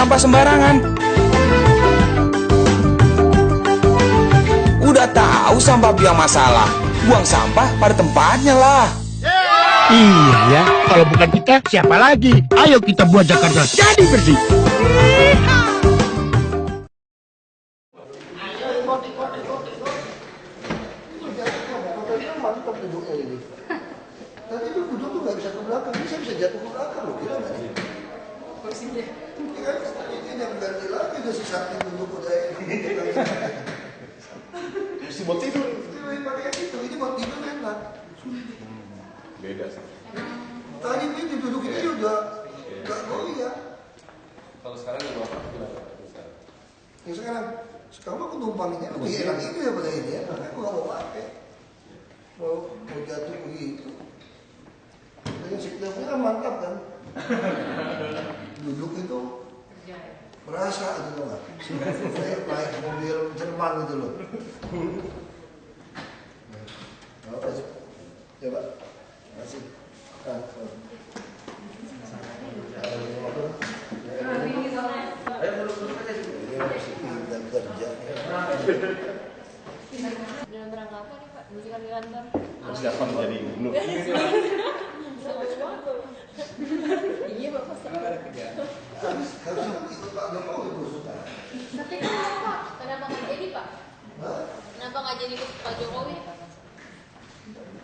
sampah sembarangan. Udah tahu sampah biang masalah, buang sampah pada tempatnya lah. Iya, kalau bukan kita, siapa lagi? Ayo kita buat Jakarta jadi bersih. Mantap duduknya ini. Nanti itu duduk tuh nggak bisa ke belakang, ini saya bisa jatuh ke belakang loh, gila nggak nih? Posisinya. Ini kan ini yang ganti lagi udah si Sakti duduk udah ini. Mesti buat tidur. Ini pakai itu, ini buat tidur enak. Beda sih. Tadi ini duduk ini udah nggak goyah. Kalau sekarang di bawah gimana? Ya sekarang aku numpanginnya lebih enak itu ya pada ini ya, makanya aku nggak mau pakai. Mau jatuh begitu. Dan setelahnya kan mantap kan. Duduk itu merasa gitu loh. Saya naik mobil Jerman gitu loh. Apa sih? Coba. Masih. Ayo duduk aja dulu. Dan kerja. Dalam rangka apa nih Pak? Musikan di kantor? Siapa menjadi gubernur? Iya Bapak. Harusnya ikut Pak Jokowi berusaha. Tapi kenapa? Kenapa nggak jadi Pak? Kenapa nggak jadi ikut Pak Jokowi?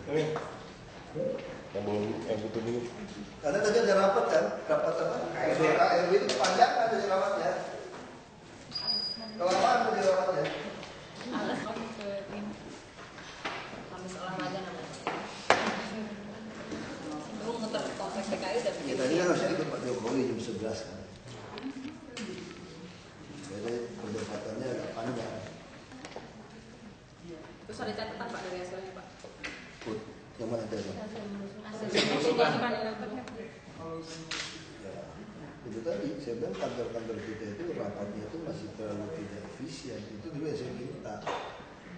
Ini yang butuh dulu. Karena tadi ada rapat kan, rapat apa? KRW itu panjang kan ada rapatnya. Kelamaan tadi rapatnya. Alas ke ini. Kamis olahraga namanya. Lu muter kompleks PKI udah Ya tadi kan harusnya ikut Pak Jokowi jam 11 kan. Jadi perdebatannya agak panjang. Terus ada catatan Pak dari hasilnya Pak? Yang mana tadi? Ya, itu tadi saya bilang kantor-kantor kita itu rapatnya itu masih terlalu tidak efisien. Itu juga saya minta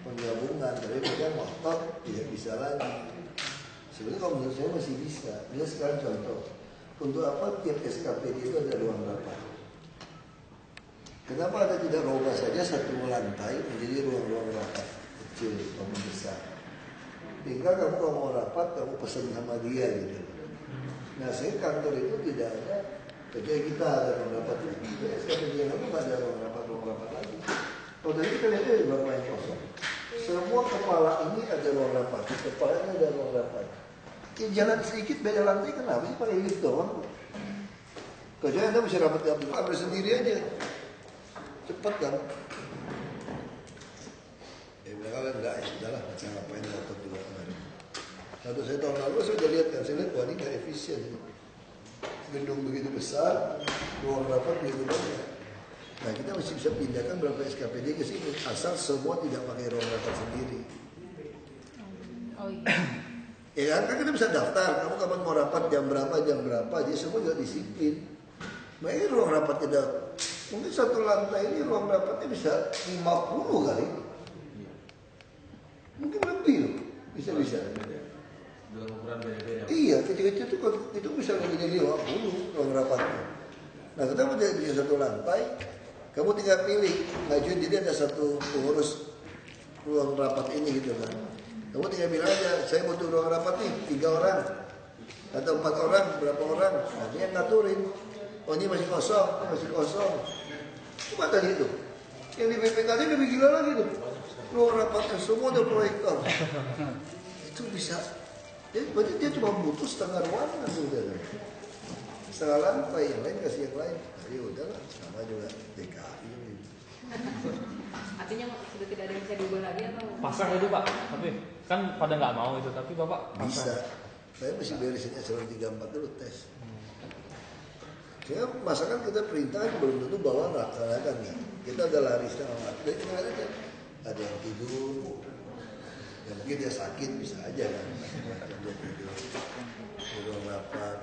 penggabungan, tapi mereka ngotot tidak bisa lagi. Sebenarnya kalau menurut saya masih bisa. Dia sekarang contoh, untuk apa tiap SKPD itu ada ruang rapat? Kenapa ada tidak rubah saja satu lantai menjadi ruang-ruang rapat kecil, bangun besar? Tinggal kamu kalau mau rapat, kamu pesan sama dia gitu. Nah, saya kantor itu tidak ada. Kecuali kita ada ruang rapat lagi. SKPD yang lalu nggak ada ruang rapat lagi. Kalau tadi kita lihat ada berapa yang kosong. Semua kepala ini ada ruang rapat, kepalanya ada ruang rapat. Jalan sedikit beda lantai kenapa sih pakai lift doang? Kecuali Anda bisa rapat ambil sendiri aja, cepat kan? Ya mereka kan enggak, ya sudahlah, macam ngapain ngotot juga kemarin. Lalu saya tahun lalu saya sudah lihat kan, saya lihat wah ini nggak efisien. Gedung begitu besar, ruang rapat begitu banyak. Nah kita masih bisa pindahkan berapa SKPD ke sini, asal semua tidak pakai ruang rapat sendiri. Oh iya. Ya kan kita bisa daftar, kamu kapan mau rapat jam berapa, jadi semua juga disiplin. Makanya ruang rapatnya ada, mungkin satu lantai ini ruang rapatnya bisa 50 kali. Mungkin lebih loh, bisa. Dalam ukuran beda-beda. Iya, kecil-kecil itu bisa lebih dari 50 ruang rapatnya. Nah kita mau jadi satu lantai, kamu tinggal pilih, ngajuin jadi ada satu pengurus ruang rapat ini gitu kan. Kamu tinggal bilang aja, saya butuh ruang rapat nih, 3 orang atau 4 orang, berapa orang. Nah dia ngaturin, oh ini masih kosong. Cuma tadi itu, yang di BPKD lebih gila lagi tuh. Ruang rapatnya semua ada proyektor. Itu bisa. Jadi berarti dia cuma butuh setengah ruangan sudah. Setengah lantai, yang lain kasih yang lain. Jadi udahlah, sama juga DKI. Artinya sudah tidak ada yang bisa diubah lagi atau? Pasang itu Pak, tapi kan pada nggak mau itu, tapi Bapak pasang. Bisa. Saya masih beresin eselon 3-4 dulu tes. Sehingga masakan kita perintah belum tentu bawa laksanakan ya. Kita ada lari setengah mati, jadi tinggal aja. Ada yang tidur, ya mungkin dia sakit bisa aja kan. Dia tidur, ruang rapat.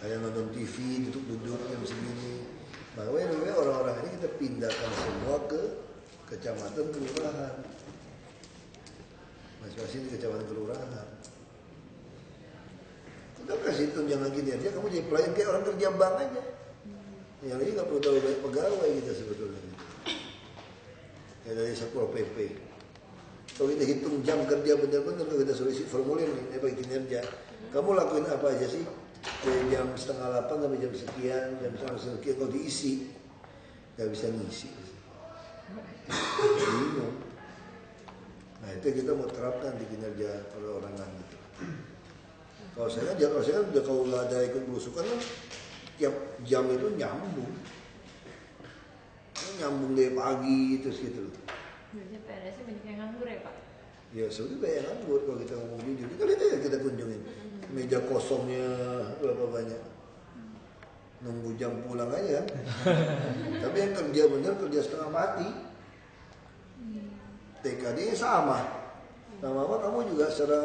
Ada yang nonton TV, duduk jam segini. Makanya orang-orang ini kita pindahkan semua ke kecamatan kelurahan. Masing-masing di kecamatan kelurahan. Kita kasih tunjangan gini aja, kamu jadi pelayan kayak orang kerja bank aja. Yang ini nggak perlu terlalu banyak pegawai kita sebetulnya. Ya dari Satpol PP. Kalau kita hitung jam kerja benar-benar, kalau kita solusi formulir nih, bagi kinerja. Kamu lakuin apa aja sih? Dari jam 7:30 sampai jam sekian, jam sekian kalau diisi, nggak bisa ngisi. Bingung. Nah itu kita mau terapkan di kinerja perorangan gitu. Kalau saya kan udah kalau nggak ada ikut belusukan kan tiap jam itu nyambung dari pagi terus gitu loh. Biasanya PNS banyak yang nganggur ya Pak? Ya sebetulnya banyak nganggur kalau kita ngomong jujur. Kali itu ya kita kunjungin meja kosongnya berapa banyak, nunggu jam pulang aja kan. Tapi yang kerja bener kerja setengah mati. TKD sama apa kamu juga secara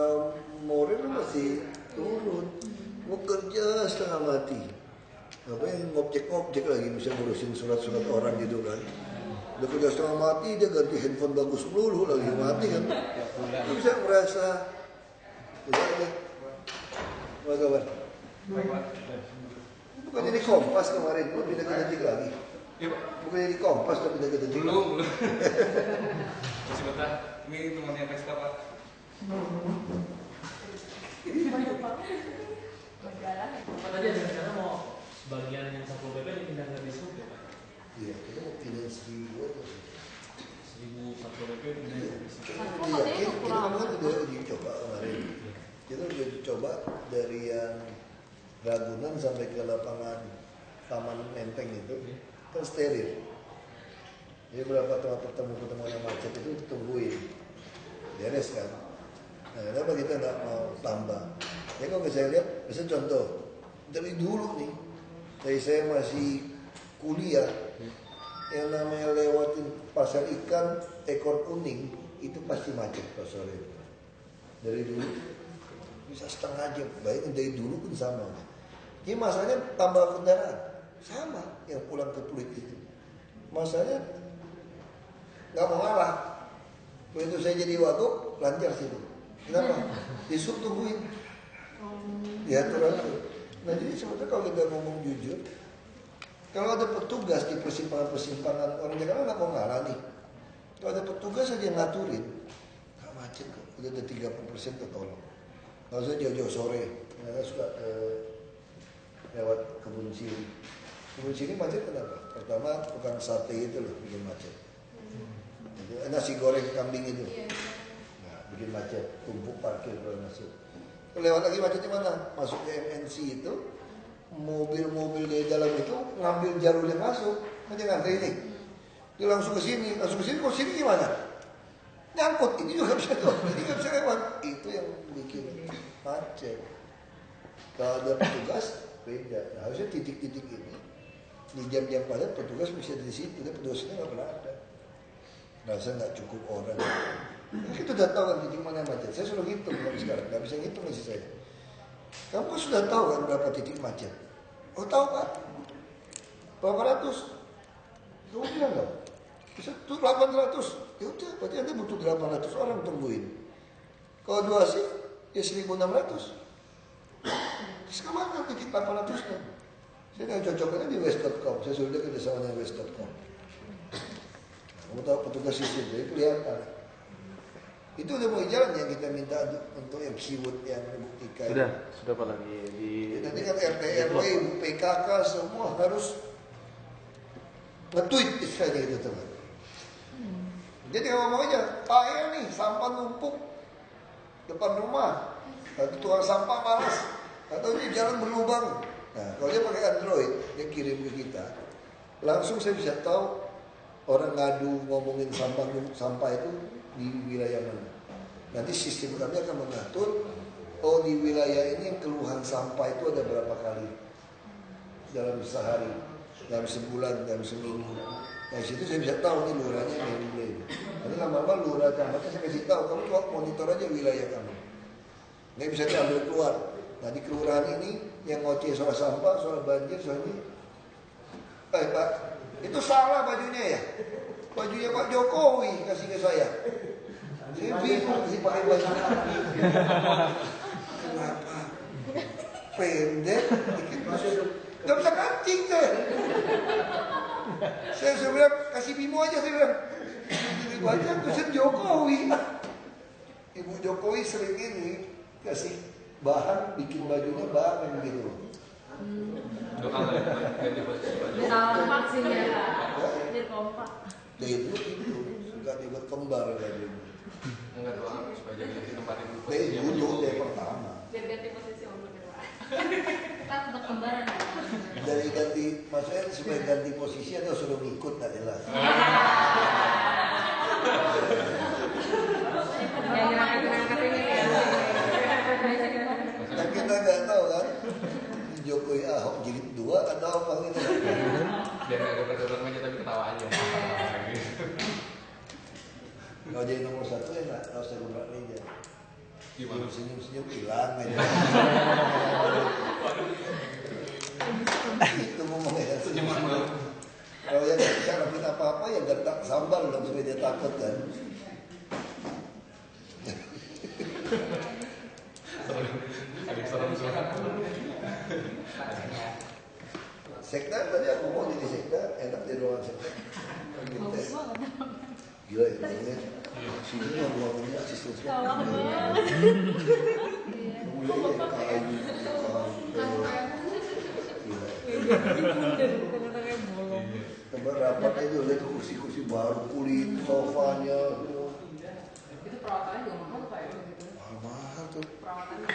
moral masih turun. Mau kerja setengah mati. Apa yang ngobjek lagi bisa ngurusin surat-surat orang gitu kan. Udah kerja setengah mati, dia ganti handphone bagus melulu lagi mati kan. Dia bisa merasa tidak ada. Apa kabar? Bukannya di Kompas kemarin, lu pindah ke Detik lagi. Iya Pak. Bukannya di Kompas tapi pindah ke Detik. Belum. Masih betah. Ini temannya Pesta Pak. Pak tadi ada rencana mau sebagian yang Satpol PP dipindah ke Dishub ya Pak? Iya, kita mau pindah 1.000 atau 1000 Satpol PP pindah ke Dishub. iya, kita kan udah uji coba kemarin. Kita udah uji coba dari yang Ragunan sampai ke lapangan Taman Menteng itu kan steril. Jadi berapa tempat pertemuan yang macet itu tungguin, beres kan. Nah, kenapa kita nggak mau tambah? Ya kalau saya lihat, misalnya contoh dari dulu nih, dari saya masih kuliah, yang namanya lewatin pasar ikan ekor kuning itu pasti macet pas sore. Dari dulu bisa setengah jam, bayangin dari dulu pun sama. Jadi masalahnya tambah kendaraan, sama yang pulang ke Pluit itu. Masalahnya nggak mau ngalah. Begitu saya jadi wagub, lancar situ. Kenapa? Disuruh tungguin. Diatur aja. Nah jadi sebetulnya kalau kita ngomong jujur, kalau ada petugas di persimpangan-persimpangan orang Jakarta nggak mau ngalah nih. Kalau ada petugas aja yang ngaturin, nggak macet kok. Udah ada 30% tertolong. Kalau saya jauh-jauh sore, mereka suka lewat Kebun Siri. Kebun Siri macet kenapa? Pertama tukang sate itu loh bikin macet. Nasi goreng kambing itu, nah bikin macet, tumpuk parkir kalau masuk. Lewat lagi macetnya mana? Masuk ke MNC itu, mobil-mobil di dalam itu ngambil jalur yang masuk, macam ngantri ini. Dia langsung ke sini, kok sini gimana? Nyangkut, ini juga bisa tuh, ini nggak bisa lewat. Itu yang bikin macet. Kalau ada petugas beda. Nah, harusnya titik-titik ini di jam-jam padat petugas bisa di situ, tapi petugasnya nggak pernah ada. Rasa nggak cukup orang. Kita udah tahu kan titik mana macet. Saya sudah hitung tapi sekarang nggak bisa hitung isi saya. Kamu kan sudah tahu kan berapa titik macet? Oh tahu Pak? Berapa ratus? Kamu bilang nggak? Bisa 800. Ya udah, berarti Anda butuh 800 orang tungguin. Kalau 2 sih, ya 1.600. Terus kemana titik 800-nya? Saya nggak cocoknya di West.com. Saya sudah kerjasama dengan West.com. Kamu tahu petugas sistem, jadi kelihatan. Itu udah mulai jalan yang kita minta untuk yang keyword yang membuktikan. Sudah Pak lagi di. Nanti kan RT RW, PKK semua harus nge-tweet istilahnya gitu teman. Jadi ngomong aja, Pak ya nih sampah numpuk depan rumah, atau tukang sampah malas, atau ini jalan berlubang. Nah kalau dia pakai Android, dia kirim ke kita, langsung saya bisa tahu. Orang ngadu ngomongin sampah itu di wilayah mana. Nanti sistem kami akan mengatur, oh di wilayah ini keluhan sampah itu ada berapa kali dalam sehari, dalam sebulan, dalam seminggu. Nah situ saya bisa tahu nih lurahnya ini. Nanti lama-lama lurah camatnya saya kasih tahu, kamu coba monitor aja wilayah kamu. Nggak bisa diambil keluar. Nah di kelurahan ini yang ngoceh soal sampah, soal banjir, soal ini. Pak, itu salah bajunya ya? Bajunya Pak Jokowi kasih ke saya. Saya bingung sih pakai baju. Kenapa? Pendek, dikit masuk. Gak bisa kancing saya. Saya bilang kasih Bimo aja, saya bilang. Jadi banyak tulisan Jokowi. Ibu Jokowi sering ini kasih bahan bikin bajunya bahan gitu. Udah kangen ganti posisi baju. Kompak sih ya. Biar kompak. Dari dulu itu suka dibuat kembar lagi. Enggak doang supaya jadi ditempatin dulu. Dari dulu dari pertama. Biar ganti posisi omong ya Pak. Kita tetap kembaran. Dari ganti maksudnya supaya ganti posisi atau suruh ngikut nggak jelas. Yang ngangkat ini ya. Nah, kita nggak tahu kan Jokowi Ahok jilid 2 atau apa gitu. Biar nggak geber-geber aja tapi ketawa aja. Kalau jadi nomor 1 ya nggak usah gerak meja. Gimana? Senyum-senyum hilang aja. Itu ngomongnya Senyuman baru. kalau yang nggak bisa lakuin apa-apa ya gertak sambal dong supaya dia takut kan. Ada serem semua. Sekda tadi aku mau jadi sekda, enak di ruangan sekda. Gila itu ya. Sini yang ruangannya sistem semua. Tempat rapat aja lihat kursi-kursi baru, kulit, sofanya. Itu perawatannya juga mahal tuh Pak ya? Mahal tuh. Perawatannya.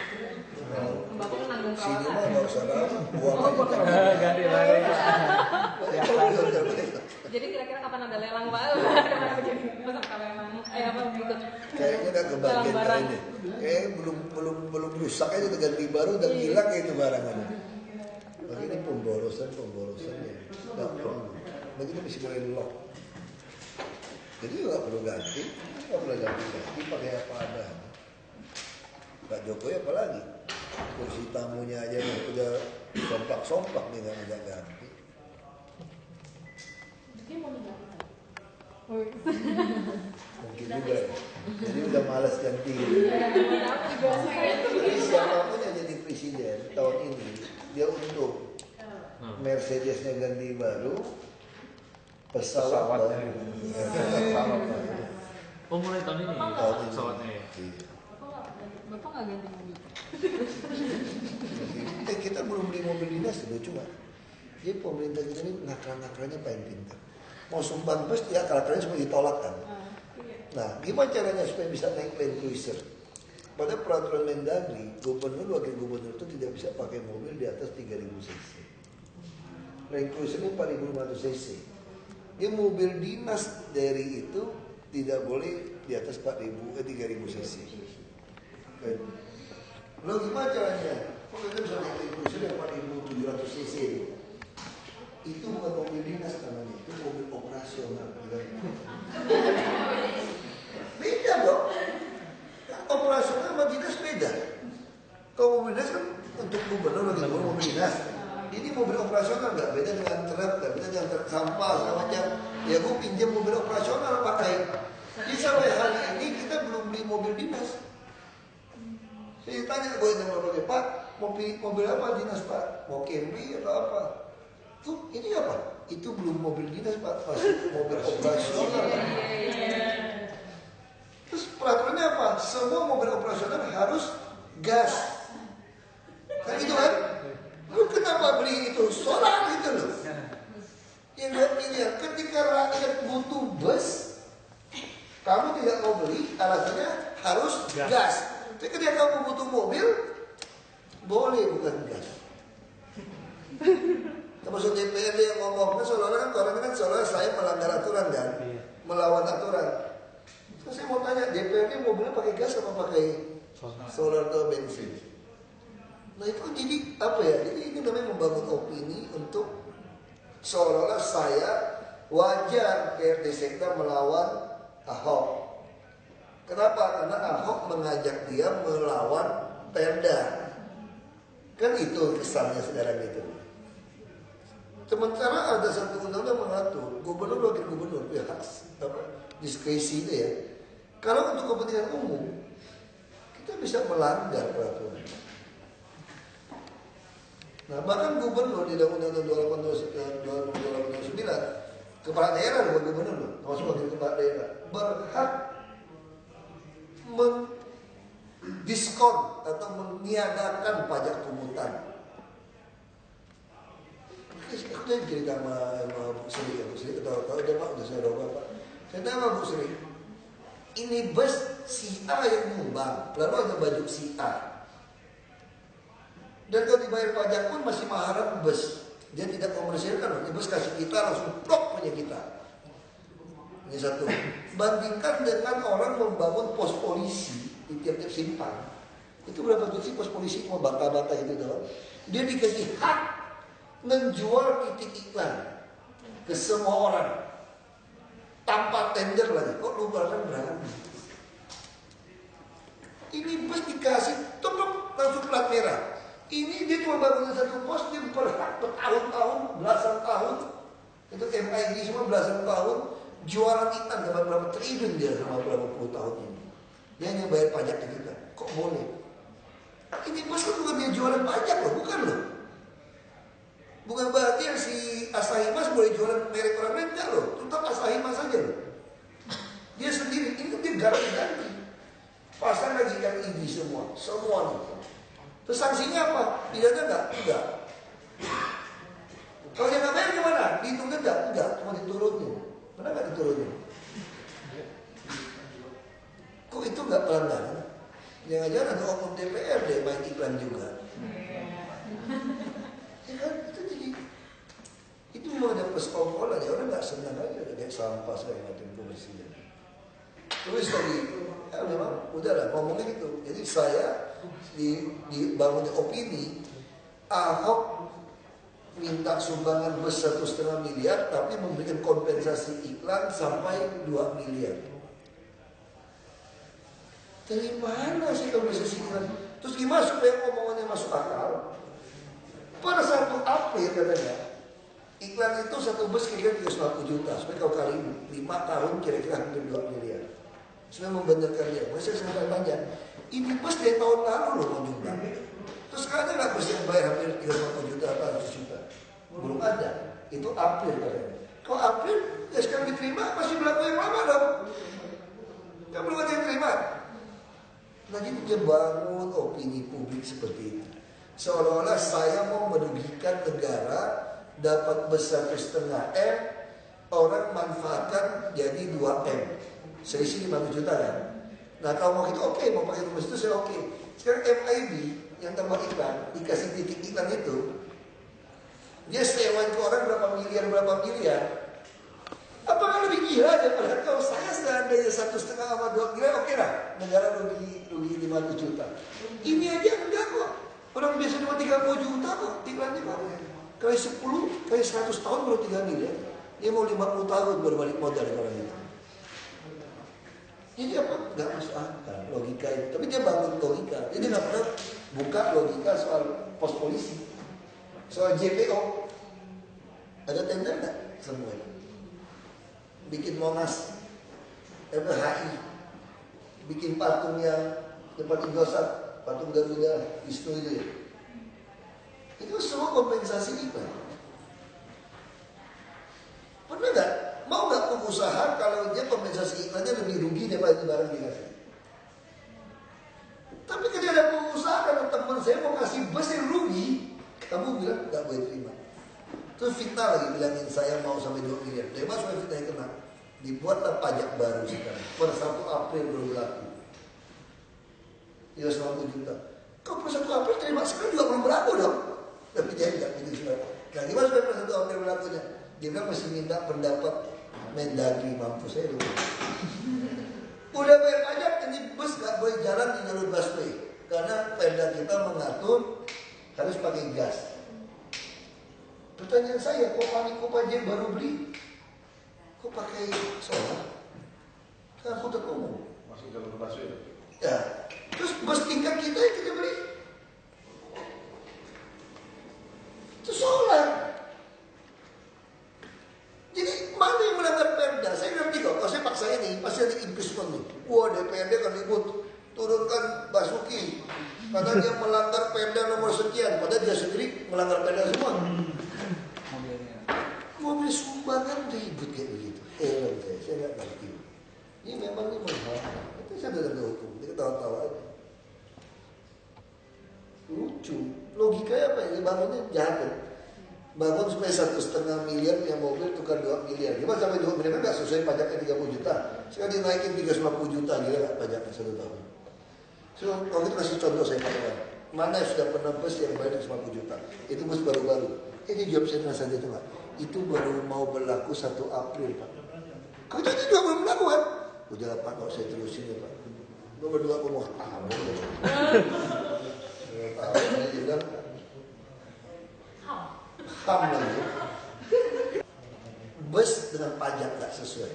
Mbaknya nanggung Sini mah perawatan. nggak usah rapat, buang aja. Ganti lagi. Jadi kira-kira kapan ada lelang Pak? Jadi peserta lelang. Apa ikut? Kayaknya udah kebagian kali ini. Kayaknya belum rusak aja udah ganti baru udah hilang kayak itu barangannya. Begini pemborosan ya. Nggak perlu. Begini mesti boleh lock. Jadi nggak perlu ganti, nggak perlu ganti pakai apa ada. Pak Jokowi apalagi kursi tamunya aja udah sompak nih nggak bisa ganti. Mungkin juga ya. Jadi udah malas ganti. Jadi siapapun yang jadi presiden tahun ini dia untung. Mercedesnya ganti baru, pesawat baru. Oh mulai tahun ini Tahun ini. pesawatnya ya? Iya. Bapak nggak ganti mobil? Kita belum beli mobil dinas dulu cuma. Jadi pemerintah kita ini nakal-nakalnya paling pintar. Mau sumbang bus dia akal-akalnya semua ditolak kan. Nah, gimana caranya supaya bisa naik Land Cruiser? Pada peraturan Mendagri, gubernur wakil gubernur itu tidak bisa pakai mobil di atas 3000 cc. Land Cruiser ini 4500 cc. Dia mobil dinas dari itu tidak boleh di atas 3000 cc. Lo gimana caranya? Kok kita bisa naik Land Cruiser yang 4700 cc? Itu bukan mobil dinas namanya, itu mobil operasional. Beda dong. Operasional sama dinas beda. Kalau mobil dinas kan untuk gubernur lagi mobil dinas. Ini mobil operasional nggak beda dengan truk, nggak beda dengan truk sampah segala macam. Ya gue pinjam mobil operasional pakai. Jadi sampai hari ini kita belum beli mobil dinas. Saya tanya gue yang nomor Pak, mobil apa dinas Pak? Mau Camry atau apa? Tuh ini apa? Itu belum mobil dinas Pak, masih mobil operasional. Terus peraturannya apa? Semua mobil operasional harus gas. Kan gitu kan? Lu kenapa beli itu? Solar gitu loh. Yang lihat ini ya, ketika rakyat butuh bus, kamu tidak mau beli, alasannya harus gas. Tapi ketika kamu butuh mobil, boleh bukan gas. Termasuk DPRD yang ngomong, kan seolah-olah kan orang kan seolah saya melanggar aturan kan, melawan aturan. Terus saya mau tanya, DPRD mobilnya pakai gas apa pakai solar atau bensin? Nah itu jadi apa ya? Jadi ini namanya membangun opini untuk seolah-olah saya wajar PRD Sekda melawan Ahok. Kenapa? Karena Ahok mengajak dia melawan Perda. Kan itu kesannya sekarang itu. Sementara ada satu undang-undang mengatur gubernur wakil gubernur pihak diskresi itu ya. Kalau untuk kepentingan umum kita bisa melanggar peraturan. Nah bahkan gubernur di Undang-Undang 2829 kepala daerah bukan gubernur loh, termasuk wakil kepala daerah berhak mendiskon atau meniadakan pajak pungutan. Aku tadi cerita sama Bu Sri, Bu Sri ketawa-tawa, udah saya roba Pak. Saya tanya sama Bu Sri, ini bus si A yang nyumbang, lalu ada baju si A. Dan kalau dibayar pajak pun masih maharat bus. Dia tidak komersilkan, ini bus kasih kita langsung blok punya kita. Ini satu. Bandingkan dengan orang membangun pos polisi di tiap-tiap simpang. Itu berapa tuh sih pos polisi mau bata-bata itu doang. Dia dikasih hak menjual titik iklan ke semua orang tanpa tender lagi. Kok lu kan berani? Ini bus dikasih tutup langsung plat merah. Ini dia cuma bangun satu pos, dia berhak bertahun-tahun, belasan tahun. Itu MID semua belasan tahun. Jualan iklan dapat berapa triliun dia selama berapa puluh tahun ini. Dia hanya bayar pajak ke kita. Kok boleh? Ini bos kan bukan dia jualan pajak loh, bukan loh. Bukan berarti yang si Asahi Mas boleh jualan merek orang lain, enggak loh. Tetap Asahi Mas aja loh. Dia sendiri, ini dia garanti. Pasang lagi kan ini semua nih. Terus sanksinya apa? Pidana enggak? Enggak. Kalau yang nggak bayar gimana? Dihitung denda? Enggak, cuma diturunin. Mana nggak diturunin? Kok itu nggak pelanggaran? Jangan-jangan ada oknum DPRD main iklan juga. Ya kan? Itu memang ada persekongkolan ya, orang nggak senang aja kayak sampah segala macam kebersihan. Terus tadi, ya memang udahlah ngomongnya gitu. Jadi saya dibangun opini, Ahok minta sumbangan bus 1,5 miliar, tapi memberikan kompensasi iklan sampai 2 miliar. Dari mana sih kompensasi iklan? Terus gimana supaya omongannya masuk akal? Pada 1 April katanya, iklan itu satu bus kira-kira 350 juta. Supaya kalau kali 5 tahun kira-kira hampir 2 miliar. Supaya membenarkan dia. Masih saya tanya, ini bus dari tahun lalu loh mau nyumbang. Terus sekarang nggak bus yang bayar hampir 350 juta atau 100 juta. Belum ada. Itu April katanya. Kalau April, ya sekarang diterima masih berlaku yang lama dong. Kan belum ada yang terima. Lagi dia bangun opini publik seperti itu. Seolah-olah saya mau merugikan negara, dapat besar 1,5 M, orang manfaatkan jadi 2 M. Selisih 50 juta kan. Nah kalau mau kita oke, mau pakai rumus itu saya oke. Sekarang MIB yang tambah iklan, dikasih titik iklan itu, dia sewain ke orang berapa miliar. Apakah lebih gila daripada kalau saya seandainya 1,5 sama 2 miliar, oke lah, negara rugi 50 juta. Ini aja enggak kok. Orang biasa cuma 30 juta kok iklannya kok. Kali 10, kali 100 tahun baru 3 miliar. Dia mau 50 tahun baru balik modal orang itu. Jadi apa? Gak masuk akal logika itu. Tapi dia bangun logika. Jadi gak pernah buka logika soal pos polisi, soal JPO. Ada tender gak? Semua itu. Bikin Monas, HI, bikin patung yang tempat Indosat, patung Garuda, Wisnu itu ya. Itu semua kompensasi iklan. Pernah gak? Mau gak pengusaha kalau dia kompensasi iklannya lebih rugi daripada barang dikasih? Tapi ketika ada pengusaha, kalau teman saya mau kasih bus yang rugi, kamu bilang gak boleh terima. Terus fitnah lagi bilangin saya mau sampai 2 miliar. Dari mana supaya fitnah yang kena? Dibuatlah pajak baru sekarang. Pada 1 April baru berlaku. 350 juta. Kalau pada 1 April terima sekarang juga belum berlaku dong. Tapi dia tidak begitu sudah. Nah gimana supaya pada 1 April berlakunya? Dia bilang masih minta pendapat Mendagri, mampu saya dulu. Udah bayar pajak, ini bus gak boleh jalan di jalur busway. Karena Perda kita mengatur harus pakai gas. Pertanyaan saya, kok Paniko Pajak baru beli? Kok pakai solar? Kan angkutan umum. Masuk jalur busway. Ya. Terus bus tingkat kita yang kita beli itu solar. Jadi mana yang melanggar Perda? Saya ngerti kok. Kalau saya paksa ini pasti ada impeachment nih. Wah DPRD kan ribut. turunkan Basuki karena dia melanggar Perda nomor sekian, padahal dia sendiri melanggar Perda semua. Mobil sumbangan ribut kayak begitu. Saya nggak ngerti. Ini memang ini mahal. Itu saya dalam hukum, dia ketawa-tawa aja. Lucu, logikanya apa ini? Bangunnya jahat kan? Bangun supaya 1,5 miliar punya mobil tukar 2 miliar. Gimana sampai 2 miliar nggak sesuai pajaknya 30 juta. Sekarang dinaikin 350 juta, gila nggak pajaknya 1 tahun. So, kalau itu kasih contoh saya katakan, mana yang sudah pernah bus yang bayar 50 juta? Itu bus baru-baru. Ini jawab saya dengan saja itu Pak. Itu baru mau berlaku 1 April Pak. Kau itu juga belum berlaku kan? Udah Pak, kalau saya terusin ya Pak. Gue berdua aku mau tahu. Tahu dia bilang ham lagi. Bus dengan pajak nggak sesuai.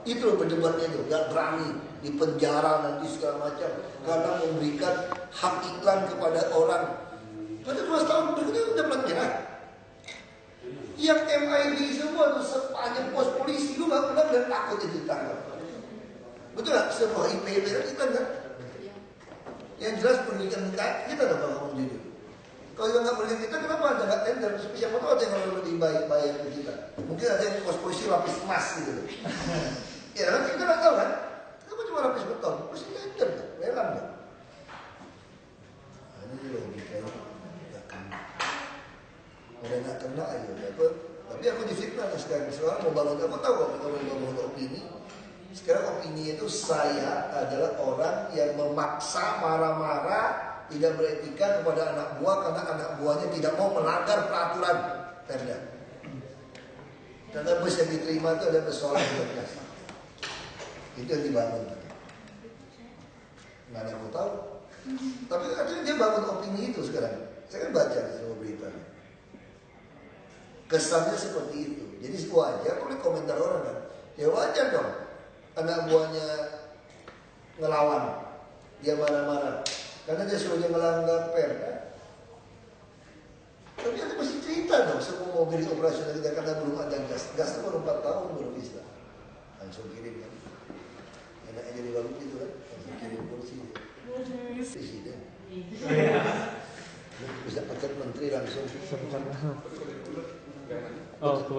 Itu berdebatnya itu, nggak berani di penjara nanti segala macam karena memberikan hak iklan kepada orang. Pada 2 tahun berikutnya udah plat merah. Yang MIB semua tuh sepanjang pos polisi lu nggak pernah dan takut itu ditangkap. Betul nggak? Semua IPB kita kan? Yang jelas pendidikan kita ada kalau ngomong jujur. Kalau yang nggak pendidikan kita kenapa ada nggak tender? Siapa tahu ada yang lebih bayar ke kita. Mungkin ada yang pos polisi lapis emas gitu. Ya kan kita nggak tahu kan? Kenapa cuma lapis beton? Pasti tender kan? Lelang kan? Ini logikanya nggak kena. Udah nggak kena aja. Tapi aku difitnah sekarang. Sekarang mau bangun apa tahu kalau mau bangun opini. Sekarang opini itu saya adalah orang yang memaksa marah-marah tidak beretika kepada anak buah karena anak buahnya tidak mau melanggar peraturan Perda. Karena bus yang diterima itu ada persoalan 12. Itu yang dibangun. Nggak ada yang mau tahu. Tapi akhirnya dia bangun opini itu sekarang. Saya kan baca di semua beritanya. Kesannya seperti itu. Jadi wajar oleh komentar orang kan. Ya wajar dong. Anak buahnya ngelawan. Dia marah-marah. Karena dia sudah melanggar Perda. Tapi ada masih cerita dong. Semua mobil operasional kita karena belum ada gas. Gas itu baru 4 tahun baru bisa. Langsung kirim kan. Enaknya jadi baru gitu kan. Langsung kirim kursi. Presiden. Bisa paket menteri langsung.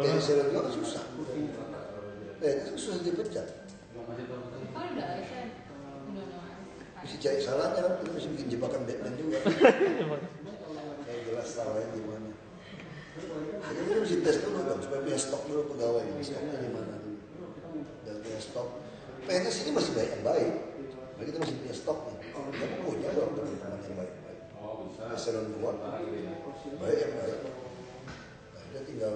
Yang saya juga susah. Itu susah dipecat. Kan udah ASN. Mesti cari salahnya kan, kita mesti bikin jebakan Batman juga. Yang jelas salahnya di mana. Jadi kita mesti tes dulu dong, supaya punya stok dulu pegawai. Stoknya di mana dulu. Dan punya stok. PNS ini masih banyak yang baik. Jadi kita mesti punya stok nih. Kita punya dong teman-teman yang baik-baik. Eselon 2. Baik yang baik. Nah, kita tinggal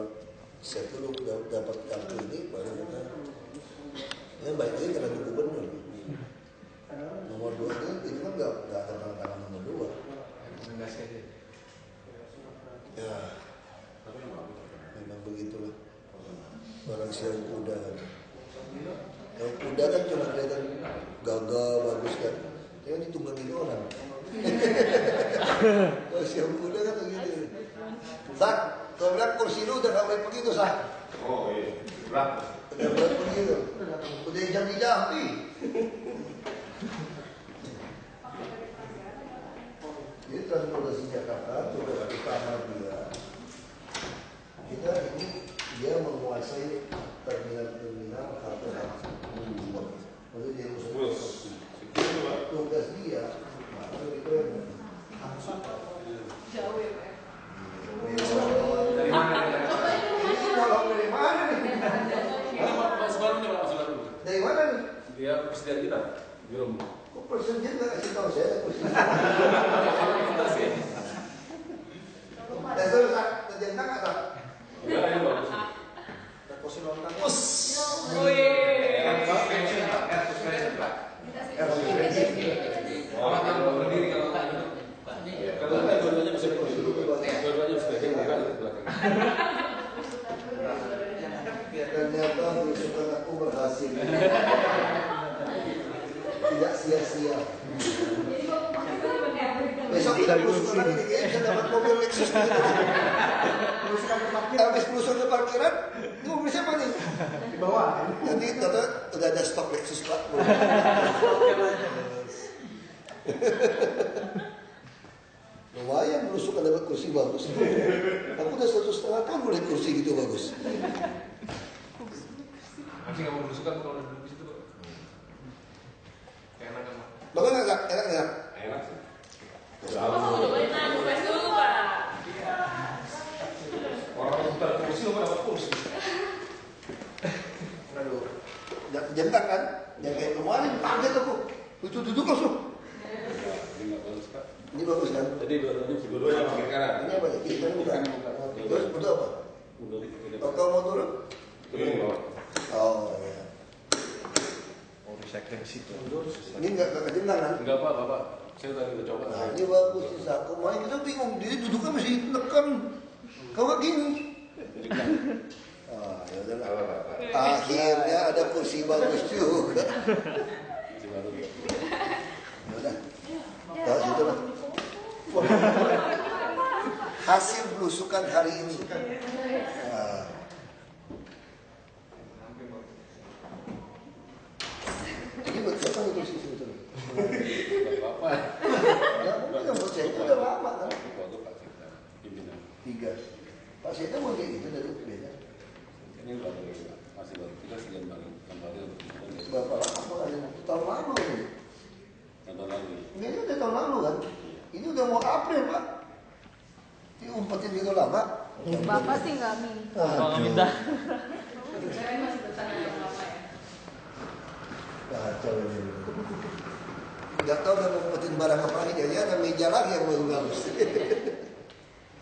set dulu dapat kartu ini, baru kita. Yang baik lagi karena itu gubernur. Nomor 2 itu kan nggak ada tangan nomor 2. Ya, memang begitulah. Orang siang kuda kan. Kalau kuda kan cuma kelihatan gagah bagus kan. Dia kan ditunggangin orang. Kalau siang kuda kan begitu. Sak, kau bilang kursi lu udah nggak boleh pergi tuh Sak. Oh iya, berat. Udah boleh pergi tuh. Udah jampi-jampi. Jadi transportasi Jakarta sudah utama dia. Kita ini dia menguasai terminal-terminal halte-halte. Maksudnya dia usaha tugas dia, maka lebih keren. Jauh ya Pak. Dari mana? Ini nolong dari mana nih? Ini Mas Baru nih Pak, Mas Baru. Dari mana nih? Dia presiden kita di rumah. Kok presiden nggak kasih tahu saya presiden? Dan terus terjentang nggak tak? Ya, ini bagus. Posisi lontang. Oh, kalau berdiri kalau dua-duanya bisa berdiri. Dua-duanya bisa berdiri kan di belakang. Ternyata berusaha aku berhasil. Tidak sia-sia. Besok kita belusukan lagi nih, kayaknya bisa dapat mobil Lexus. Habis belusuk ke parkiran, ini mobil siapa nih? Di bawah. Nanti udah ada stok Lexus Pak. Lumayan belusukan dapat kursi bagus. Aku udah 1,5 tahun boleh kursi gitu bagus. Nanti nggak mau berusukan kalau udah duduk di situ. Enak kan? Bagus nggak? Enak nggak? Enak sih. Masa mau cobain nangis dulu, Pak? Orang putar kursi lo dapat kursi. Aduh, jentang kan? Yang kayak kemarin kaget aku. Itu duduk langsung. Ini nggak bagus Pak. Ini bagus kan? Jadi dua-duanya pakai kanan. Ini apa? Kiri kanan bukan? Terus betul apa? Oh, kamu mau turun? Oh, ya. Oh, bisa ke situ. Ini nggak kejentang kan? Enggak Pak. Saya tadi udah coba. Nah, ini bagus sih. Kemarin kita bingung. Dia duduknya masih tekan. Kau nggak gini. Ah, ya udah lah. Akhirnya ada kursi bagus juga. Ya udah. Tahu situ lah. Hasil belusukan hari ini. Nah. Ini buat siapa nih kursi sebetulnya? Bapak. Ya, mungkin buat saya itu udah lama kan? 3. Pak Seta mau kayak gitu dari beda. Ini baru masih baru. Kita sekian baru. Berapa lama kan? Tahun lalu ini. Tahun lalu. Ini udah tahun lalu kan? Ini udah mau April Pak. Ini umpetin gitu lama. Bapak sih nggak minta. Nggak minta. Saya masih bertanya Bapak ya. Kacau ini. Nggak tahu udah mau umpetin barang apa lagi. Jadi ada meja lagi yang baru bagus.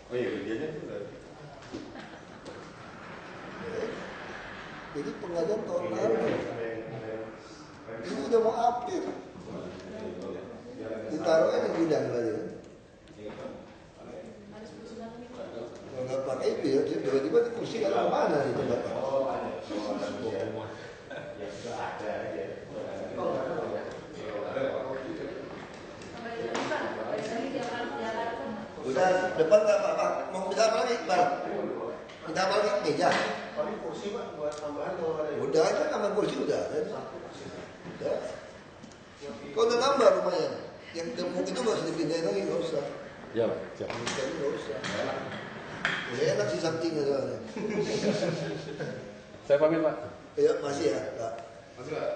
Oh iya, kerjanya itu udah. Jadi pengajian tahun lalu. Ini udah mau April. Ditaruhnya di gudang lagi kan? Kalau nggak pakai itu, tiba-tiba di kursi nggak tahu mana di tempat. Udah depan nggak apa-apa. Mau minta apa lagi, Bang? Minta apa lagi? Meja. Paling kursi Pak buat tambahan kalau ada. Udah aja nambah kursi udah. Udah. Kau udah nambah lumayan. Yang gemuk itu nggak usah dipindahin lagi, nggak usah. Ya, siap. Pindahin nggak usah. Udah enak sih saktinya soalnya. Saya pamit Pak. Ya masih ya, Pak. Masih Pak.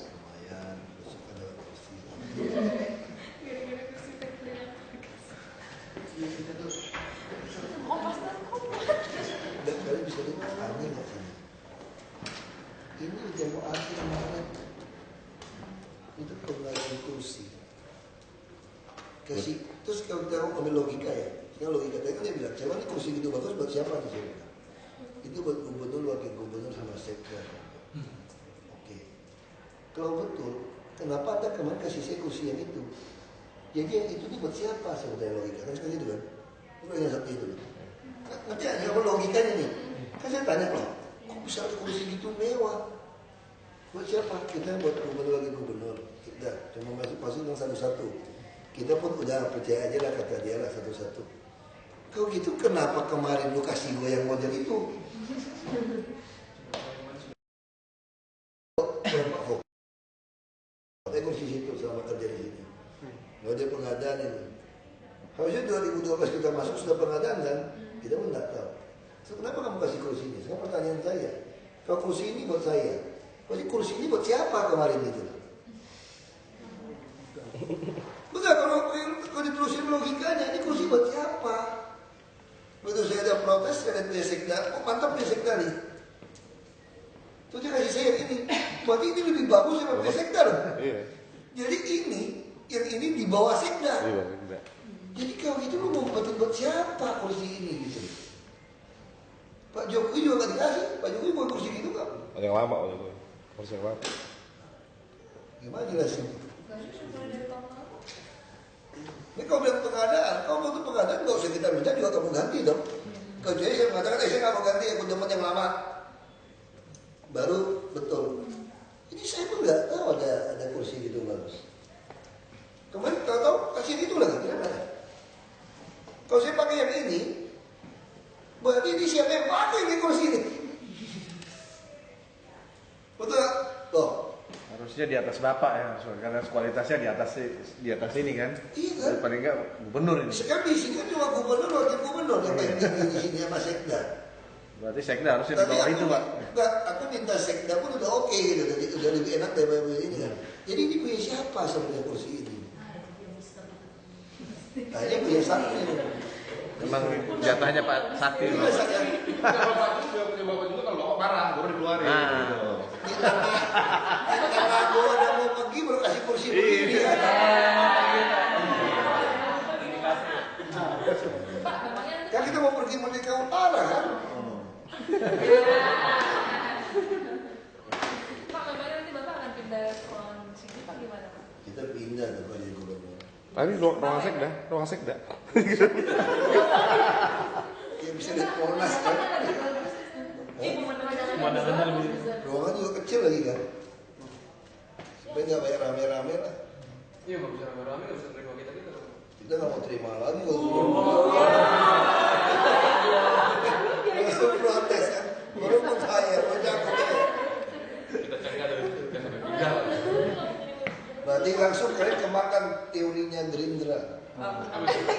Lumayan, besok ada kursi. Dan kalian bisa lihat aneh nggak sih? Ini udah mau akhir Maret. Itu pengadaan kursi. Kasih, terus kalau kita mau ambil logika ya, sekarang logika tadi kan dia bilang, coba ini kursi gitu bagus buat siapa nih saya bilang? Itu buat gubernur, wakil gubernur sama sekda. Oke. Kalau betul, kenapa Anda kemarin kasih saya kursi yang itu? Jadi yang itu nih buat siapa sebetulnya logika? Kan seperti itu kan? Itu yang satu itu. Nanti ada apa logikanya nih? Kan saya tanya loh, kok bisa ada kursi gitu mewah? Buat siapa? Kita buat gubernur lagi gubernur. Kita cuma masuk yang satu-satu. Kita pun udah percaya aja lah kata dia lah satu-satu. Kalau gitu kenapa kemarin lu kasih gue yang model itu? Saya kursi situ selama kerja di sini. Nggak ada pengadaan ini. Harusnya 2012 kita masuk sudah pengadaan kan? Kita pun nggak tahu. So, kenapa kamu kasih kursi ini? Sekarang pertanyaan saya. Kalau kursi ini buat saya, kursi ini buat siapa kemarin itu? Betul, kalau diterusin logikanya, ini kursi buat siapa? Begitu saya ada protes, saya ada sekda, oh mantap sekda nih. Terus dia kasih saya ini, berarti ini lebih bagus daripada sekda loh. Iya. Jadi yang ini di bawah sekda. Iya, Jadi kalau gitu lu mau buat siapa kursi ini gitu? Pak Jokowi juga nggak dikasih, Pak Jokowi mau kursi gitu kan? yang lama kursi yang lama. Gimana jelasin? Ini kalau bilang pengadaan, kalau butuh pengadaan nggak usah kita minta juga kamu ganti dong. Kalau jadi saya mengatakan, saya nggak mau ganti, aku demen yang lama. Baru betul. Ini saya pun nggak tahu ada kursi gitu bagus. Kemarin tahu kasih itu lagi, kenapa? Kalau saya pakai yang ini, berarti ini siapa yang pakai ini kursi ini? Betul? Loh, Harusnya di atas bapak ya, karena kualitasnya di atas ini kan. Iya kan? Paling enggak gubernur ini. Sekarang di sini kan cuma gubernur, wakil gubernur yang paling tinggi di sini sama sekda. Berarti sekda harusnya di bawah itu, Pak. Enggak, aku minta sekda pun udah oke gitu, jadi udah lebih enak daripada ini kan. Jadi ini punya siapa sebenarnya kursi ini? Nah ini punya Sakti. Memang jatahnya Pak Sakti. Ini Sakti. Bapak juga punya bapak juga kalau bapak marah baru dikeluarin. Gitu. Karena aku ada mau pergi baru kasih kursi begini kan. Kan kita mau pergi Merdeka Utara kan. Pak, kabarnya nanti Bapak akan pindah ruangan sini Pak gimana Pak? Kita pindah tuh kalau jadi gubernur. Tadi ruang sekda. Ya bisa lihat Polnas kan. Pemandangannya lebih. Ruangan juga kecil lagi kan. Supaya nggak banyak rame-rame lah. Iya nggak bisa rame-rame nggak bisa terima kita gitu. Kita nggak mau terima lagi kalau langsung protes kan. Walaupun saya jangan. Kita cegah dari jangan pindah. Berarti langsung kalian kemakan teorinya Gerindra.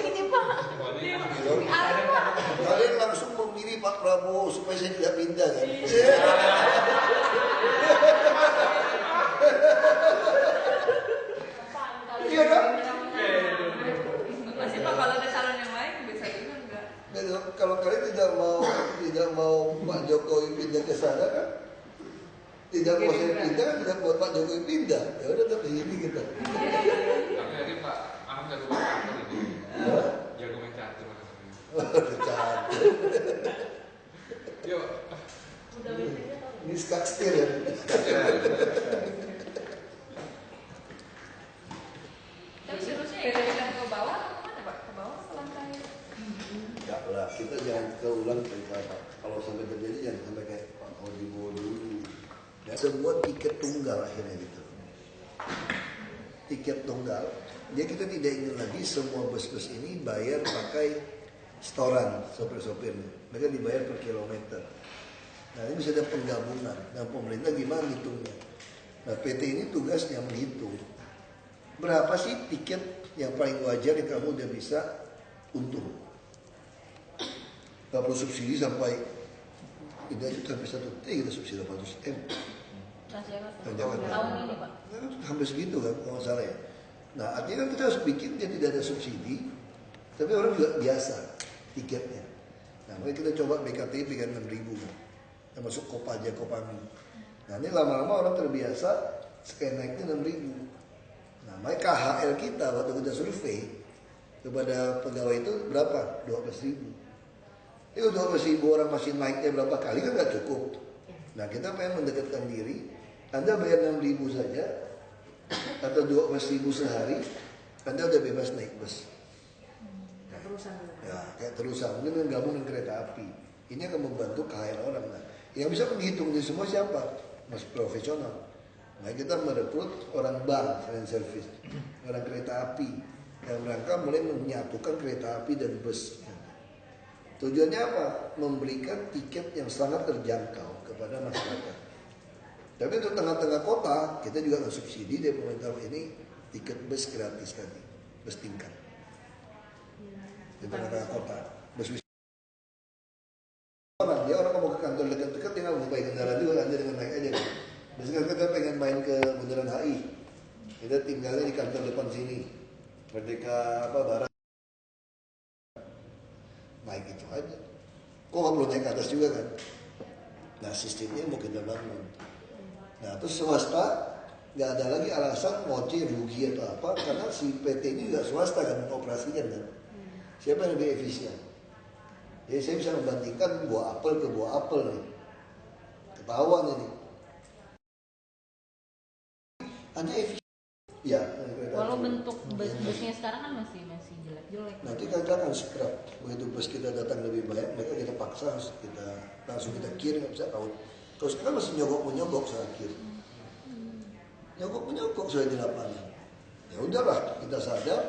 Ini Pak. Kalian langsung memilih Pak Prabowo supaya saya tidak pindah kan? Iya kan? Masih Pak kalau ada calon yang lain bisa juga enggak? Dan kalau kalian tidak mau Pak Jokowi pindah ke sana kan? Tidak mau saya pindah, tidak mau Pak Jokowi pindah. Ya udah tetap di sini kita. Tapi lagi Pak, anak jago main catur itu. Jago main catur. Bercanda. Yuk. Ini skakstir ya. Tapi seterusnya ya kita ke bawah atau kemana Pak? Ke bawah atau ke lantai? Enggak lah, kita jangan keulang cerita Pak. Kalau sampai terjadi jangan sampai kayak Pak Odibo dulu. Ya, semua tiket tunggal akhirnya gitu. Tiket tunggal. Jadi kita tidak ingin lagi semua bus-bus ini bayar pakai setoran sopir-sopirnya. Mereka dibayar per kilometer. Nah ini bisa ada penggabungan. Nah pemerintah gimana hitungnya? Nah PT ini tugasnya menghitung. Berapa sih tiket yang paling wajar yang kamu udah bisa untung? Gak perlu subsidi sampai tidak sampai 1 T kita subsidi 800 M. Transjakarta. Tahun ini Pak. Hampir segitu kan kalau nggak salah ya. Nah artinya kan kita harus bikin dia tidak ada subsidi, tapi orang juga biasa tiketnya. Nah makanya kita coba BKTP kan 6.000 kan, termasuk Kopaja Kopamin. Nah ini lama-lama orang terbiasa sekali naiknya 6.000. Nah makanya KHL kita waktu kita survei kepada pegawai itu berapa? 12.000. Itu 12.000 orang masih naiknya berapa kali kan nggak cukup. Nah kita pengen mendekatkan diri. Anda bayar 6.000 saja atau 12.000 sehari, Anda udah bebas naik bus. Ya, kayak terusan, mungkin gabung dengan kereta api. Ini akan membantu KHL orang. Nah, yang bisa menghitung ini semua siapa? Mas profesional. Nah, kita merekrut orang bank, financial service, orang kereta api, yang rangka mulai menyatukan kereta api dan bus. Tujuannya apa? Memberikan tiket yang sangat terjangkau kepada masyarakat. Tapi untuk tengah-tengah kota, kita juga nggak subsidi dari pemerintah ini tiket bus gratis kan, bus tingkat. Di tengah-tengah kota, bus orang dia orang mau ke kantor dekat-dekat tinggal buka kendaraan juga nanti dengan naik aja. Misalkan kita pengen main ke Bundaran HI, kita tinggalnya di kantor depan sini, Merdeka Barat, naik itu aja. Kok nggak perlu naik ke atas juga kan? Nah sistemnya mau kita bangun. Nah terus swasta nggak ada lagi alasan ngoceh rugi atau apa karena si PT ini juga swasta kan mengoperasikan kan. Siapa yang lebih efisien? Jadi saya bisa membandingkan buah apel ke buah apel nih. Ketahuan ini. Ada efisien. Ya. Walau bentuk busnya sekarang kan masih jelek-jelek. Nanti kita akan scrap. Begitu bus kita datang lebih banyak, mereka kita paksa kita langsung kita kirim nggak bisa tahu. Kalau sekarang masih nyogok saya kirim. Nyogok saya di lapangan. Ya udahlah, kita sadar.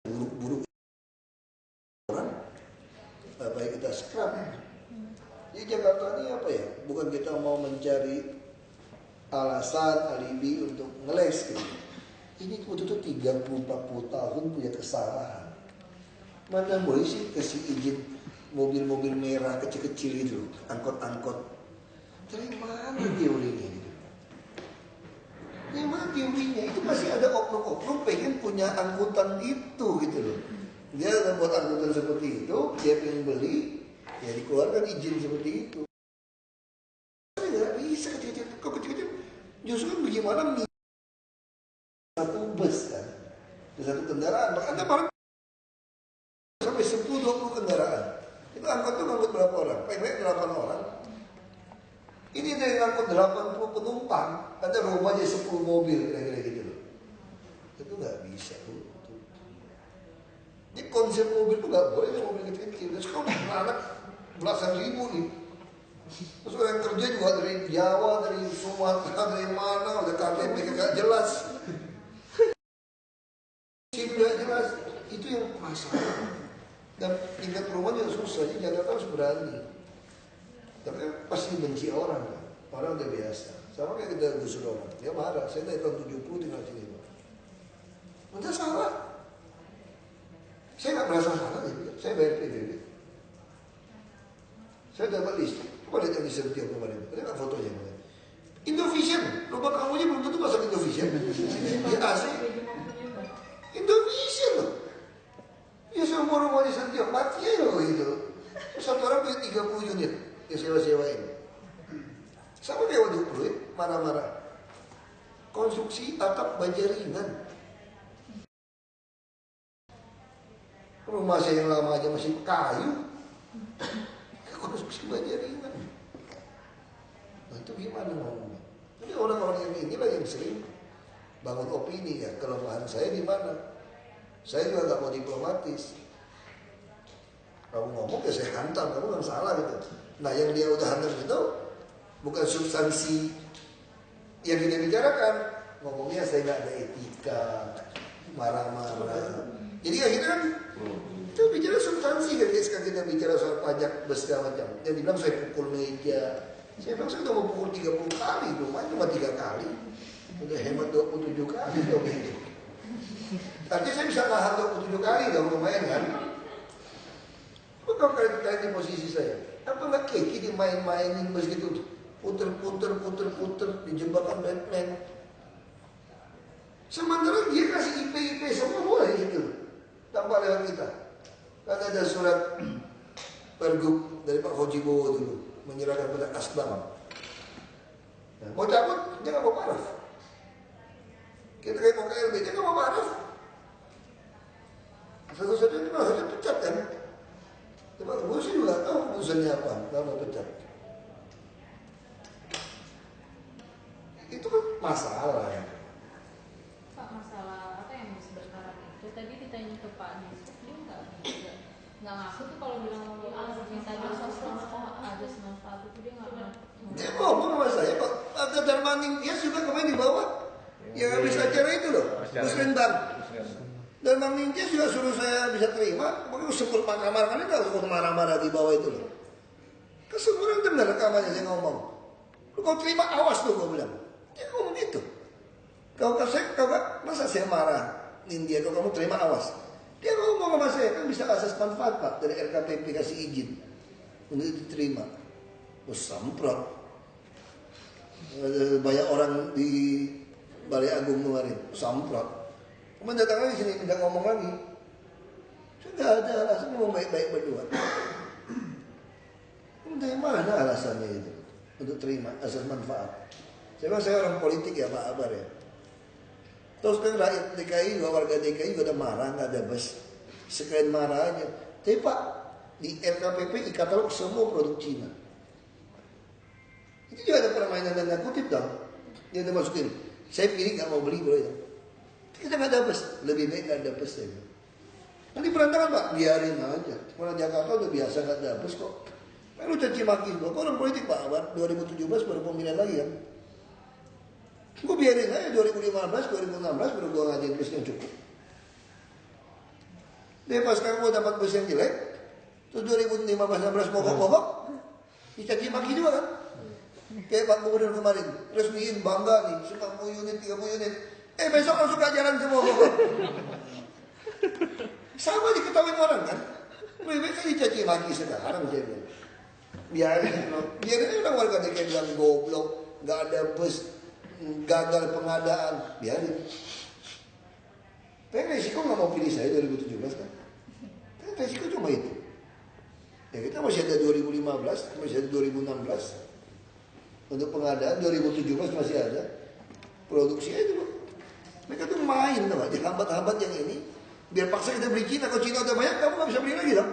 Buruk-buruk orang, apa yang kita scrap. Di Jakarta ini apa ya? Bukan kita mau mencari alasan, alibi untuk ngeles gitu. Ini tuh 30-40 tahun punya kesalahan. Mana boleh sih kasih izin mobil-mobil merah kecil-kecil itu, angkot-angkot. Dari mana teorinya gitu? Dari mana teorinya? Itu masih ada oknum-oknum pengen punya angkutan itu gitu loh. Dia udah buat angkutan seperti itu, dia pengen beli, ya dikeluarkan izin seperti itu. Nggak bisa kecil-kecil, kok kecil-kecil. Justru kan bagaimana satu bus kan, satu kendaraan, makanya malah sampai 10-20 kendaraan. Itu angkot itu ngangkut berapa orang? Paling 8 orang. Ini dari ngangkut 80 penumpang, ada rumahnya 10 mobil kira-kira gitu loh. Itu nggak bisa tuh. Jadi konsep mobil itu nggak boleh mobil kecil-kecil. Terus kalau anak belasan ribu nih. Terus orang kerja juga dari Jawa, dari Sumatera, dari mana, udah KTP gak jelas. SIM gak jelas. Itu yang masalah. Dan tingkat perumahan juga susah, jadi Jakarta harus berani. Tapi pasti benci orang kan. Orang udah biasa. Sama kayak kita gusur orang. Dia marah, saya dari tahun 70 tinggal sini. Udah salah. Saya gak merasa salah, saya bayar PBB. Saya dapat listrik. Coba lihat yang di Sentio kemarin. Lihat fotonya. Indovision. Rumah kamu aja belum tentu pasang Indovision. Di AC. Indovision loh. Ya semua rumah di Sentio. Mati aja loh itu. Satu orang punya 30 unit. Yang sewa-sewain. Sama kayak waduk Pluit. Marah-marah. Konstruksi atap baja ringan. Rumah saya yang lama aja masih kayu. Konstruksi baja ringan. Nah itu gimana ngomongnya? Jadi orang-orang yang inilah yang sering bangun opini ya. Kelemahan saya di mana? Saya juga gak mau diplomatis. Kamu ngomong ya saya hantam, kamu kan salah gitu. Nah yang dia udah hantam itu bukan substansi yang kita bicarakan. Ngomongnya saya gak ada etika, marah-marah. Jadi akhirnya kan itu bicara substansi kan, kita bicara soal pajak segala macam. Yang dibilang saya pukul meja. Saya bilang saya udah mau pukul 30 kali, rumah cuma 3 kali. Udah hemat 27 kali dong itu. Artinya saya bisa nahan 27 kali dong lumayan kan. Kalau kalian di posisi saya, apa nggak keki dimain-mainin begitu, puter-puter, dijebakkan Batman. Sementara dia kasih IP semua boleh gitu, tanpa lewat kita. Kan ada surat pergub dari Pak Fauji Bowo dulu menyerahkan pada Asbang. Nah, mau cabut dia nggak mau marah. Kita kayak mau KLB dia nggak mau marah. Satu-satunya harusnya pecat kan. Tapi gue sih juga tahu keputusannya apa, nggak mau pecat. Itu kan masalah ya. Pak, masalah apa yang sebentar itu tadi ditanya ke Pak Desuk, dia nggak ngaku tuh kalau bilang minta ada manfaat itu dia nggak ngaku. Dia ngomong sama saya Pak, ada Darmaning Tias juga kemarin dibawa, yang habis acara itu loh, Muslimbang. Dan Bang Ningtyas juga suruh saya bisa terima, makanya sebut marah-marah, kan nggak suka marah-marah di bawah itu loh. Kesemuanya benar rekamannya saya ngomong. Lu kau terima awas tuh gue bilang. Dia ngomong gitu. Kau masa saya marah Ningtyas kalau kamu terima awas. Dia ngomong sama saya kan bisa asas manfaat Pak dari RKPP kasih izin untuk diterima. Semprot. Banyak orang di Balai Agung kemarin semprot. Kemudian datang lagi sini minta ngomong lagi. Sudah ada alasan mau baik-baik berdua. Dari mana alasannya itu untuk terima asas manfaat? Saya orang politik ya Pak Abar ya. Terus kan rakyat DKI juga warga DKI juga udah marah nggak ada bus. Sekalian marah aja. Tapi Pak di RKPP e-katalog semua produk Cina. Itu juga ada permainan tanda kutip dong. Dia udah masukin. Saya pilih nggak mau beli bro ya. Kita nggak ada bus, lebih baik nggak ada bus ya. Nanti berantakan Pak, biarin aja. Orang Jakarta udah biasa nggak ada bus kok. Kan lu caci maki gua, kok orang politik Pak, 2017 baru pemilihan lagi kan. Gua biarin aja 2015, 2016 baru gua ngajarin bus yang cukup. Dia pas sekarang gua dapat bus yang jelek, terus 2015-16 mogok-mogok, dicaci maki juga kan. Kayak Pak Gubernur kemarin, resmiin bangga nih, 90 unit, 30 unit. Besok langsung ke ajaran semua. Sama diketahui orang kan. Lebih baik dicaci lagi sekarang saya bilang. Biarin orang warga DKI bilang goblok, nggak ada bus, gagal pengadaan, biarin. Tapi resiko nggak mau pilih saya 2017 kan? Kan resiko cuma itu. Ya kita masih ada 2015, masih ada 2016. Untuk pengadaan 2017 masih ada. Produksi aja loh. Mereka tuh main tuh, dihambat-hambat yang ini. Biar paksa kita beli Cina. Kalau Cina udah banyak, kamu nggak bisa beli lagi dong.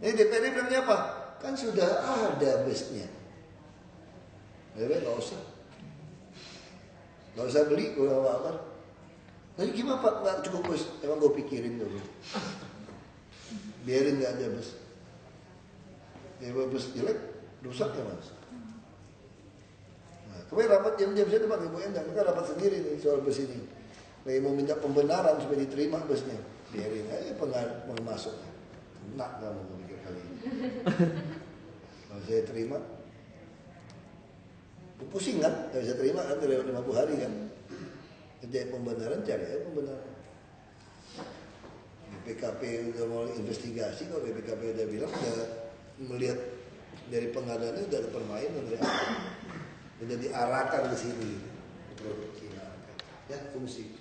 Ini DPR bilangnya apa? Kan sudah ada busnya. Lebih nggak usah. Nggak usah beli, kalau apa-apa. Tapi gimana Pak? Nggak cukup bus. Emang gue pikirin dulu. Biarin nggak ada bus. Ya bus jelek, rusak ya mas. Nah, kemarin rapat jam-jam saya Pak Ibu Endang. Mereka rapat sendiri nih soal bus ini. Mereka mau minta pembenaran supaya diterima busnya. Biarin aja pengen masuk. Enak kamu mikir kali ini. Kalau saya terima, pusing kan? Kalau saya terima kan lewat 50 hari kan. Kerja pembenaran, cari aja pembenaran. BPKP udah mau investigasi, kalau BPKP udah bilang udah melihat dari pengadaannya udah ada permainan, udah diarahkan ke sini. Produksi, ya fungsi.